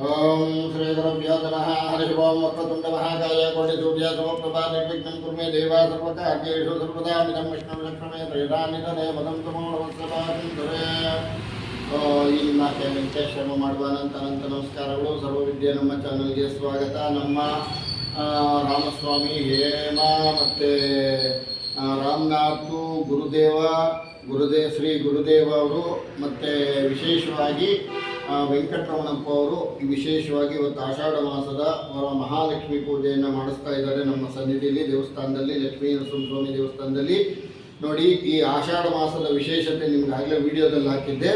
ओम श्री गुरुभ्यो नमः हरिः ओम वक्रतुण्डमहाकाय कोटिसूर्य समप्रभा निर्विघ्नं कुरु मे देवा सर्वकार्येषु सर्वदा मिदं विष्णुं लक्ष्मणे त्रयदान्वितने मदं तमोवत्सवादिन्दरे ಈ ಮಾತೇನಂತೆ ಶ್ರಮ ಮಾಡುವ ಅನಂತ ನಮಸ್ಕಾರಗಳು. ಸರ್ವವಿದ್ಯೆ ನಮ್ಮ ಚಾನಲ್ಗೆ ಸ್ವಾಗತ. ನಮ್ಮ ರಾಮಸ್ವಾಮಿ ಹೇಮ ಮತ್ತು ರಾಮನಾಥ್ ಶ್ರೀ ಗುರುದೇವ ಅವರು ಮತ್ತು ವಿಶೇಷವಾಗಿ ವೆಂಕಟರಮಣಪ್ಪ ಅವರು ವಿಶೇಷವಾಗಿ ಇವತ್ತು ಆಷಾಢ ಮಾಸದ ಮಹಾಲಕ್ಷ್ಮಿ ಪೂಜೆಯನ್ನು ಮಾಡಿಸ್ತಾ ಇದ್ದಾರೆ ನಮ್ಮ ಸನ್ನಿಧಿಯಲ್ಲಿ, ದೇವಸ್ಥಾನದಲ್ಲಿ, ಲಕ್ಷ್ಮೀ ನರಸಿಂಹಸ್ವಾಮಿ ದೇವಸ್ಥಾನದಲ್ಲಿ. ನೋಡಿ, ಈ ಆಷಾಢ ಮಾಸದ ವಿಶೇಷತೆ ನಿಮ್ಗೆ ಆಗಲೇ ವಿಡಿಯೋದಲ್ಲಿ ಹಾಕಿದ್ದೆ.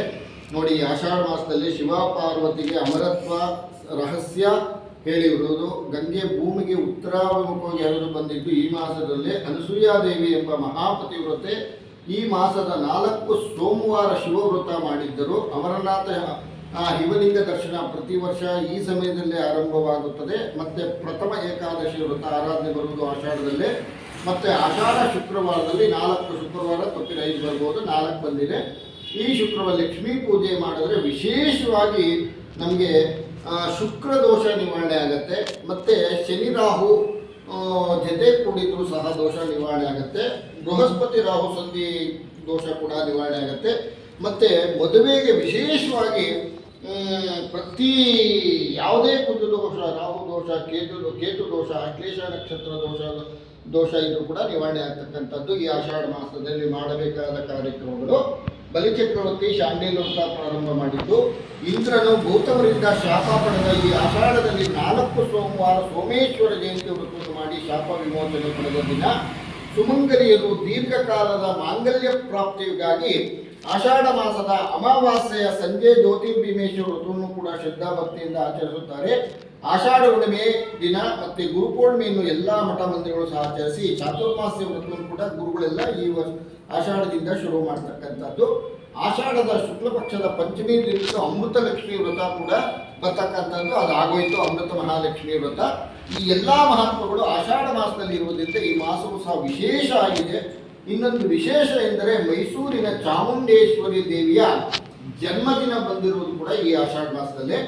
ನೋಡಿ, ಈ ಆಷಾಢ ಮಾಸದಲ್ಲಿ ಶಿವ ಪಾರ್ವತಿಗೆ ಅಮರತ್ವ ರಹಸ್ಯ ಹೇಳಿರುವುದು, ಗಂಗೆ ಭೂಮಿಗೆ ಉತ್ತರಾಭಿಮುಖವಾಗಿ ಹರಿದು ಬಂದಿದ್ದು ಈ ಮಾಸದಲ್ಲಿ ಅನಸೂಯಾದೇವಿ ಎಂಬ ಮಹಾಪತಿವ್ರತೆ ಈ ಮಾಸದ 4 ಸೋಮವಾರ ಶಿವವ್ರತ ಮಾಡಿದ್ದರು. ಅಮರನಾಥ ಶಿವಲಿಂಗ ದರ್ಶನ ಪ್ರತಿ ವರ್ಷ ಈ ಸಮಯದಲ್ಲೇ ಆರಂಭವಾಗುತ್ತದೆ. ಮತ್ತು ಪ್ರಥಮ ಏಕಾದಶಿ ವ್ರತ ಆರಾಧನೆ ಬರುವುದು ಆಷಾಢದಲ್ಲೇ. ಮತ್ತು ಆಷಾಢ ಶುಕ್ರವಾರದಲ್ಲಿ 4 ಶುಕ್ರವಾರ ತಪ್ಪಿದ 5 ಬರ್ಬೋದು, 4 ಬಂದಿದೆ. ಈ ಶುಕ್ರವಾರ ಲಕ್ಷ್ಮೀ ಪೂಜೆ ಮಾಡಿದ್ರೆ ವಿಶೇಷವಾಗಿ ನಮಗೆ ಶುಕ್ರ ದೋಷ ನಿವಾರಣೆ ಆಗುತ್ತೆ. ಮತ್ತು ಶನಿ ರಾಹು ಜೊತೆ ಕೂಡಿದ್ರು ಸಹ ದೋಷ ನಿವಾರಣೆ ಆಗುತ್ತೆ. ಬೃಹಸ್ಪತಿ ರಾಹು ಸಂಧಿ ದೋಷ ಕೂಡ ನಿವಾರಣೆ ಆಗುತ್ತೆ. ಮತ್ತು ಮದುವೆಗೆ ವಿಶೇಷವಾಗಿ ಪ್ರತಿ ಯಾವುದೇ ಕುಜ ದೋಷ, ರಾಹು ದೋಷ, ಕೇತು ದೋಷ, ಅಶ್ಲೇಷ ನಕ್ಷತ್ರ ದೋಷ ಇದು ಕೂಡ ನಿವಾರಣೆ ಆಗ್ತಕ್ಕಂಥದ್ದು ಈ ಆಷಾಢ ಮಾಸದಲ್ಲಿ ಮಾಡಬೇಕಾದ ಕಾರ್ಯಕ್ರಮಗಳು. ಬಲಿಚಕ್ರವರ್ತಿ ಶಾಂಡಿಲ್ ವ್ರತ ಪ್ರಾರಂಭ ಮಾಡಿದ್ದು. ಇಂದ್ರನು ಗೌತಮರಿಂದ ಶಾಪ ಪಡೆದ ಈ ಆಷಾಢದಲ್ಲಿ 4 ಸೋಮವಾರ ಸೋಮೇಶ್ವರ ಜಯಂತಿ ವ್ರತವನ್ನು ಮಾಡಿ ಶಾಪ ವಿಮೋಚನೆ ಪಡೆದ ದಿನ. ಸುಮಂಗಲಿಯರು ದೀರ್ಘಕಾಲದ ಮಾಂಗಲ್ಯ ಪ್ರಾಪ್ತಿಗಾಗಿ ಆಷಾಢ ಮಾಸದ ಅಮಾವಾಸ್ಯೆಯ ಸಂಜೆ ಜ್ಯೋತಿರ್ಭೀಮೇಶ್ವರ ವ್ರತವನ್ನು ಕೂಡ ಶ್ರದ್ಧಾಭಕ್ತಿಯಿಂದ ಆಚರಿಸುತ್ತಾರೆ. ಆಷಾಢ ಹುಣ್ಣಿಮೆ ದಿನ ಮತ್ತು ಗುರುಪೂರ್ಣಿಮೆಯನ್ನು ಎಲ್ಲ ಮಠ ಮಂದಿರಗಳು ಸಹ ಆಚರಿಸಿ ಚಾತುರ್ಮಾಸ್ಯ ವ್ರತವನ್ನು ಕೂಡ ಗುರುಗಳೆಲ್ಲ ಈ ಆಷಾಢದಿಂದ ಶುರು ಮಾಡ್ತಕ್ಕಂಥದ್ದು. ಆಷಾಢದ ಶುಕ್ಲ ಪಕ್ಷದ ಪಂಚಮಿ ದಿನದ ಅಮೃತ ಲಕ್ಷ್ಮೀ ವ್ರತ ಕೂಡ ಬರ್ತಕ್ಕಂಥದ್ದು. ಅದು ಆಗೋಯ್ತು, ಅಮೃತ ಮಹಾಲಕ್ಷ್ಮೀ ವ್ರತ. ಈ ಎಲ್ಲ ಮಹತ್ವಗಳು ಆಷಾಢ ಮಾಸದಲ್ಲಿ ಇರುವುದರಿಂದ ಈ ಮಾಸವು ಸಹ ವಿಶೇಷ ಆಗಿದೆ. ಇನ್ನೊಂದು ವಿಶೇಷ ಎಂದರೆ ಮೈಸೂರಿನ ಚಾಮುಂಡೇಶ್ವರಿ ದೇವಿಯ ಜನ್ಮದಿನ ಬಂದಿರುವುದು ಕೂಡ ಈ ಆಷಾಢ ಮಾಸದಲ್ಲೇ.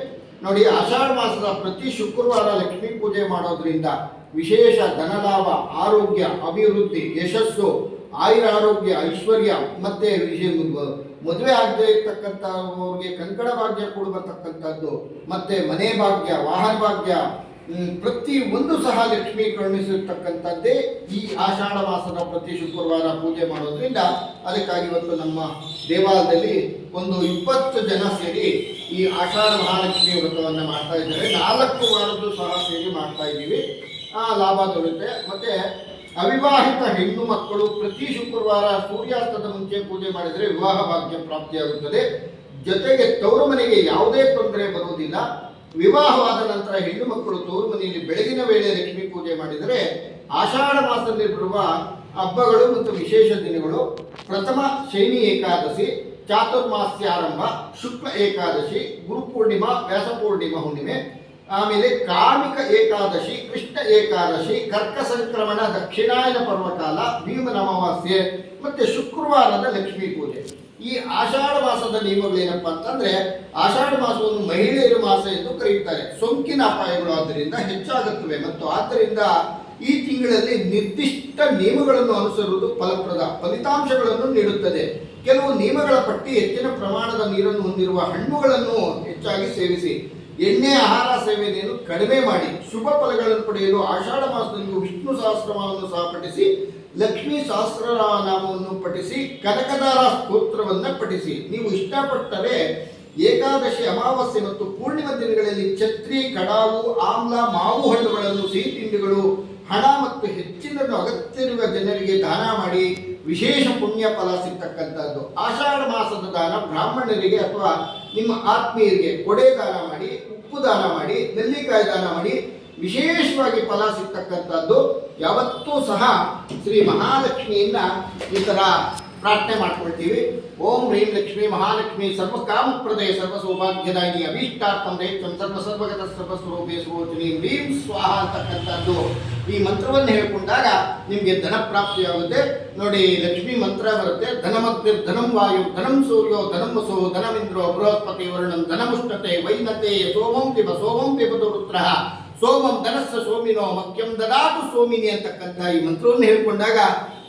ನೋಡಿ, ಆಷಾಢ ಮಾಸದ ಪ್ರತಿ ಶುಕ್ರವಾರ ಲಕ್ಷ್ಮೀ ಪೂಜೆ ಮಾಡೋದ್ರಿಂದ ವಿಶೇಷ ಧನಲಾಭ, ಆರೋಗ್ಯ, ಅಭಿವೃದ್ಧಿ, ಯಶಸ್ಸು, ಆರೋಗ್ಯ, ಐಶ್ವರ್ಯ, ಮತ್ತೆ ಮದುವೆ ಆಗದೆ ಇರ್ತಕ್ಕಂಥವ್ರಿಗೆ ಕಂಕಣ ಭಾಗ್ಯ ಕೂಡ ಬರ್ತಕ್ಕಂಥದ್ದು, ಮತ್ತೆ ಮನೆ ಭಾಗ್ಯ, ವಾಹನ ಭಾಗ್ಯ, ಪ್ರತಿ ಒಂದು ಸಹ ಲಕ್ಷ್ಮಿ ಕರುಣಿಸಿರ್ತಕ್ಕಂಥದ್ದೇ ಈ ಆಷಾಢ ಮಾಸದ ಪ್ರತಿ ಶುಕ್ರವಾರ ಪೂಜೆ ಮಾಡೋದ್ರಿಂದ. ಅದಕ್ಕಾಗಿ ಇವತ್ತು ನಮ್ಮ ದೇವಾಲಯದಲ್ಲಿ ಒಂದು 20 ಜನ ಸೇರಿ ಈ ಆಷಾಢ ಮಹಾಲಕ್ಷ್ಮಿ ವ್ರತವನ್ನು ಮಾಡ್ತಾ ಇದ್ದಾರೆ. 4 ವಾರದ್ದು ಸಹ ಸೇರಿ ಮಾಡ್ತಾ ಇದ್ದೀವಿ. ಲಾಭ ದೊರೆಯುತ್ತೆ. ಮತ್ತೆ ಅವಿವಾಹಿತ ಹೆಣ್ಣು ಮಕ್ಕಳು ಪ್ರತಿ ಶುಕ್ರವಾರ ಸೂರ್ಯಾಸ್ತದ ಮುಂಚೆ ಪೂಜೆ ಮಾಡಿದರೆ ವಿವಾಹ ಭಾಗ್ಯ ಪ್ರಾಪ್ತಿಯಾಗುತ್ತದೆ. ಜೊತೆಗೆ ತವರು ಮನೆಗೆ ಯಾವುದೇ ತೊಂದರೆ ಬರುವುದಿಲ್ಲ. ವಿವಾಹವಾದ ನಂತರ ಹೆಣ್ಣು ಮಕ್ಕಳು ತವರು ಮನೆಯಲ್ಲಿ ಬೆಳಗಿನ ವೇಳೆ ಲಕ್ಷ್ಮೀ ಪೂಜೆ ಮಾಡಿದರೆ ಆಷಾಢ ಮಾಸದಲ್ಲಿ ಬರುವ ಹಬ್ಬಗಳು ಮತ್ತು ವಿಶೇಷ ದಿನಗಳು: ಪ್ರಥಮ ಶೈನಿ ಏಕಾದಶಿ, ಚಾತುರ್ಮಾಸ್ಯ ಆರಂಭ, ಶುಕ್ಲ ಏಕಾದಶಿ, ಗುರುಪೂರ್ಣಿಮಾ, ವ್ಯಾಸಪೂರ್ಣಿಮಾ ಹುಣ್ಣಿಮೆ, ಆಮೇಲೆ ಕಾರ್ಮಿಕ ಏಕಾದಶಿ, ಕೃಷ್ಣ ಏಕಾದಶಿ, ಕರ್ಕ ಸಂಕ್ರಮಣ, ದಕ್ಷಿಣಾಯನ ಪರ್ವಕಾಲ, ಭೀಮನ ಅಮಾವಾಸ್ಯೆ ಮತ್ತು ಶುಕ್ರವಾರದ ಲಕ್ಷ್ಮೀ ಪೂಜೆ. ಈ ಆಷಾಢ ಮಾಸದ ನಿಯಮಗಳೇನಪ್ಪ ಅಂತಂದ್ರೆ, ಆಷಾಢ ಮಾಸವನ್ನು ಮಹಿಳೆಯರ ಮಾಸ ಎಂದು ಕರೆಯುತ್ತಾರೆ. ಸೋಂಕಿನ ಅಪಾಯಗಳು ಆದ್ದರಿಂದ ಹೆಚ್ಚಾಗುತ್ತವೆ ಮತ್ತು ಆದ್ದರಿಂದ ಈ ತಿಂಗಳಲ್ಲಿ ನಿರ್ದಿಷ್ಟ ನಿಯಮಗಳನ್ನು ಅನುಸರಿಸುವುದು ಫಲಪ್ರದ ಫಲಿತಾಂಶಗಳನ್ನು ನೀಡುತ್ತದೆ. ಕೆಲವು ನಿಯಮಗಳ ಪಟ್ಟಿ: ಹೆಚ್ಚಿನ ಪ್ರಮಾಣದ ನೀರನ್ನು ಹೊಂದಿರುವ ಹಣ್ಣುಗಳನ್ನು ಹೆಚ್ಚಾಗಿ ಸೇವಿಸಿ, ಎಣ್ಣೆ ಆಹಾರ ಸೇವನೆಯನ್ನು ಕಡಿಮೆ ಮಾಡಿ, ಶುಭ ಫಲಗಳನ್ನು ಪಡೆಯಲು ಆಷಾಢ ಮಾಸದಲ್ಲಿ ವಿಷ್ಣು ಸಹಸ್ರನಾಮವನ್ನು ಸಹ ಪಠಿಸಿ, ಲಕ್ಷ್ಮೀ ಸಹಸ್ರನಾಮವನ್ನು ಪಠಿಸಿ, ಕನಕದಾರ ಸ್ತೋತ್ರವನ್ನು ಪಠಿಸಿ. ನೀವು ಇಷ್ಟಪಟ್ಟರೆ ಏಕಾದಶಿ, ಅಮಾವಾಸ್ಯೆ ಮತ್ತು ಪೂರ್ಣಿಮಾ ದಿನಗಳಲ್ಲಿ ಛತ್ರಿ, ಕಡಾವು, ಆಮ್ಲ, ಮಾವು ಹಣ್ಣುಗಳನ್ನು, ಸಿಹಿ ತಿಂಡಿಗಳು, ಹಣ ಮತ್ತು ಹೆಚ್ಚಿನನ್ನು ಅಗತ್ಯವಿರುವ ಜನರಿಗೆ ದಾನ ಮಾಡಿ ವಿಶೇಷ ಪುಣ್ಯ ಫಲ ಸಿಗ್ತಕ್ಕಂಥದ್ದು. ಆಷಾಢ ಮಾಸದ ದಾನ ಬ್ರಾಹ್ಮಣರಿಗೆ ಅಥವಾ ನಿಮ್ಮ ಆತ್ಮೀಯರಿಗೆ ಕೊಡೆ ದಾನ ಮಾಡಿ, ಉಪ್ಪು ದಾನ ಮಾಡಿ, ನೆಲ್ಲಿಕಾಯಿ ದಾನ ಮಾಡಿ ವಿಶೇಷವಾಗಿ ಫಲ ಸಿಗ್ತಕ್ಕಂಥದ್ದು. ಯಾವತ್ತೂ ಸಹ ಶ್ರೀ ಮಹಾಲಕ್ಷ್ಮಿಯನ್ನ ಈ ಥರ ಪ್ರಾರ್ಥನೆ ಮಾಡ್ಕೊಳ್ತೀವಿ. ಓಂ ಹ್ರೀಂ ಲಕ್ಷ್ಮೀ ಮಹಾಲಕ್ಷ್ಮಿ ಸರ್ವಕಾಮಪ್ರದೇ ಸರ್ವ ಸೌಭಾಗ್ಯದಾಯಿನಿ ಅಭೀಷ್ಟಾರ್ಥಂ ದೈತ್ಯಂ ಸರ್ವಗತ ಸರ್ವಸ್ವರೂಪೇ ಸ್ವರೋಚಿನಿ ಹ್ರೀಂ ಸ್ವಾಹ ಅಂತಕ್ಕಂಥದ್ದು ಈ ಮಂತ್ರವನ್ನು ಹೇಳ್ಕೊಂಡಾಗ ನಿಮಗೆ ಧನ ಪ್ರಾಪ್ತಿಯಾಗುತ್ತೆ. ನೋಡಿ, ಲಕ್ಷ್ಮೀ ಮಂತ್ರ ಬರುತ್ತೆ. ಧನಮಗ್ನಿರ್ ಧನಂ ವಾಯು ಧನಂ ಸೂರ್ಯೋ ಧನಂ ವಸೋ ಧನಮಿಂದ್ರೋ ಬೃಹಸ್ಪತಿ ವರ್ಣಂ ಧನಮುಷ್ಟತೆ ವೈನತೆ ಸೋಮಂ ಪಿಬತು ರುದ್ರಃ ಸೋಮಂ ಧನಸ್ಸ ಸೋಮಿನೋ ಮಖ್ಯಂ ದದಾತು ಸೋಮಿನಿ ಅಂತಕ್ಕಂಥ ಈ ಮಂತ್ರವನ್ನು ಹೇಳ್ಕೊಂಡಾಗ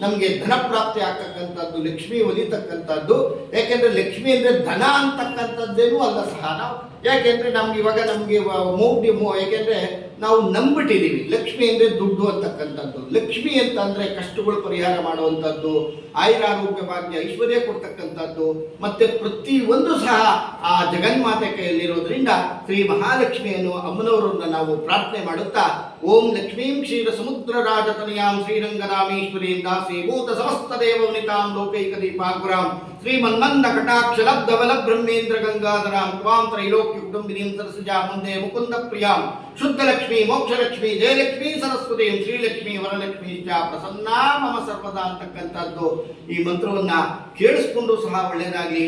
ನಮಗೆ ಧನ ಪ್ರಾಪ್ತಿ ಆಗ್ತಕ್ಕಂಥದ್ದು, ಲಕ್ಷ್ಮಿ ಒಲಿತಕ್ಕಂಥದ್ದು. ಯಾಕೆಂದ್ರೆ ಲಕ್ಷ್ಮಿ ಅಂದರೆ ಧನ ಅಂತಕ್ಕಂಥದ್ದೇನೂ ಅಲ್ಲ ಸಹ. ನಾವು ಯಾಕೆಂದ್ರೆ ನಮ್ಗೆ ಇವಾಗ ನಮಗೆ ಯಾಕೆಂದ್ರೆ ನಾವು ನಂಬಿಟ್ಟಿದ್ದೀವಿ ಲಕ್ಷ್ಮಿ ಅಂದರೆ ದುಡ್ಡು ಅಂತಕ್ಕಂಥದ್ದು. ಲಕ್ಷ್ಮಿ ಅಂತ ಅಂದರೆ ಕಷ್ಟಗಳು ಪರಿಹಾರ ಮಾಡುವಂಥದ್ದು, ಆಯುರಾರೋಗ್ಯ ಭಾಗ್ಯ ಐಶ್ವರ್ಯ ಕೊಡ್ತಕ್ಕಂಥದ್ದು, ಮತ್ತೆ ಪ್ರತಿಯೊಂದು ಸಹ ಆ ಜಗನ್ಮಾತೆ ಕೈಯಲ್ಲಿರೋದ್ರಿಂದ ಶ್ರೀ ಮಹಾಲಕ್ಷ್ಮಿಯನ್ನು ಅಮ್ಮನವರನ್ನು ನಾವು ಪ್ರಾರ್ಥನೆ ಮಾಡುತ್ತಾ ಓಂ ಲಕ್ಷ್ಮೀಂ ಕ್ಷೀರ ಸಮುದ್ರ ರಾಜತನಯಾಂ ಶ್ರೀರಂಗರಾಮೇಶ್ವರೀಂ ದಾಸೀಭೂತ ಸಮಸ್ತ ದೇವವನಿತಾಂ ಲೋಕೈಕ ದೀಪಾಗ್ರಾಂ ಶ್ರೀಮನ್ಮಂದ ಕಟಾಕ್ಷ ಲಬ್ಧವಲ ಬ್ರಹ್ಮೇಂದ್ರ ಗಂಗಾಧರಾಂ ತ್ವಾಂ ತ್ರೈಲೋಕ್ಯ ಕುಟುಂಬಿನೀಂ ಸರಸಜಾ ಮುಂದೆ ಮುಕುಂದ ಪ್ರಿಯಾಂ ಶುದ್ಧ ಲಕ್ಷ್ಮೀ ಮೋಕ್ಷ ಲಕ್ಷ್ಮೀ ಜಯಲಕ್ಷ್ಮೀ ಸರಸ್ವತೀಂ ಶ್ರೀಲಕ್ಷ್ಮೀ ವರಲಕ್ಷ್ಮೀ ಚ ಪ್ರಸನ್ನಾ ಮಮ ಸರ್ವದಾ ಅಂತಕ್ಕಂಥದ್ದು ಈ ಮಂತ್ರವನ್ನ ಕೇಳಿಸ್ಕೊಂಡು ಸಹ ಒಳ್ಳೆಯದಾಗಲಿ.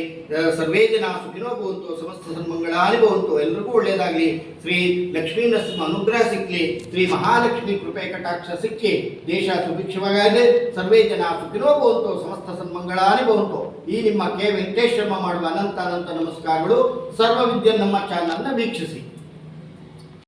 ಸರ್ವೇ ಜನ ಸುಖಿನೋ ಭವಂತು, ಸಮಸ್ತ ಸನ್ಮಂಗಳಾನಿ ಭವಂತು. ಎಲ್ರಿಗೂ ಒಳ್ಳೆಯದಾಗಲಿ. ಶ್ರೀ ಲಕ್ಷ್ಮೀ ನರಸಿಂಹ ಅನುಗ್ರಹ ಸಿಕ್ಕಲಿ, ಶ್ರೀ ಮಹಾಲಕ್ಷ್ಮಿ ಕೃಪೆ ಕಟಾಕ್ಷ ಸಿಕ್ಕಿ ದೇಶ ಸುಭಿಕ್ಷವಾಗಲಿ. ಸರ್ವೇ ಜನ ಸುಖಿನೋ ಭವಂತು, ಸಮಸ್ತ ಸನ್ಮಂಗಳಾನಿ ಭವಂತು. ಈ ನಿಮ್ಮ ಕೆ ವೆಂಕಟೇಶ್ ಶರ್ಮ ಮಾಡುವ ಅನಂತ ನಮಸ್ಕಾರಗಳು. ಸರ್ವ ವಿದ್ಯೆ ನಮ್ಮ ಚಾನಲ್ನ ವೀಕ್ಷಿಸಿ.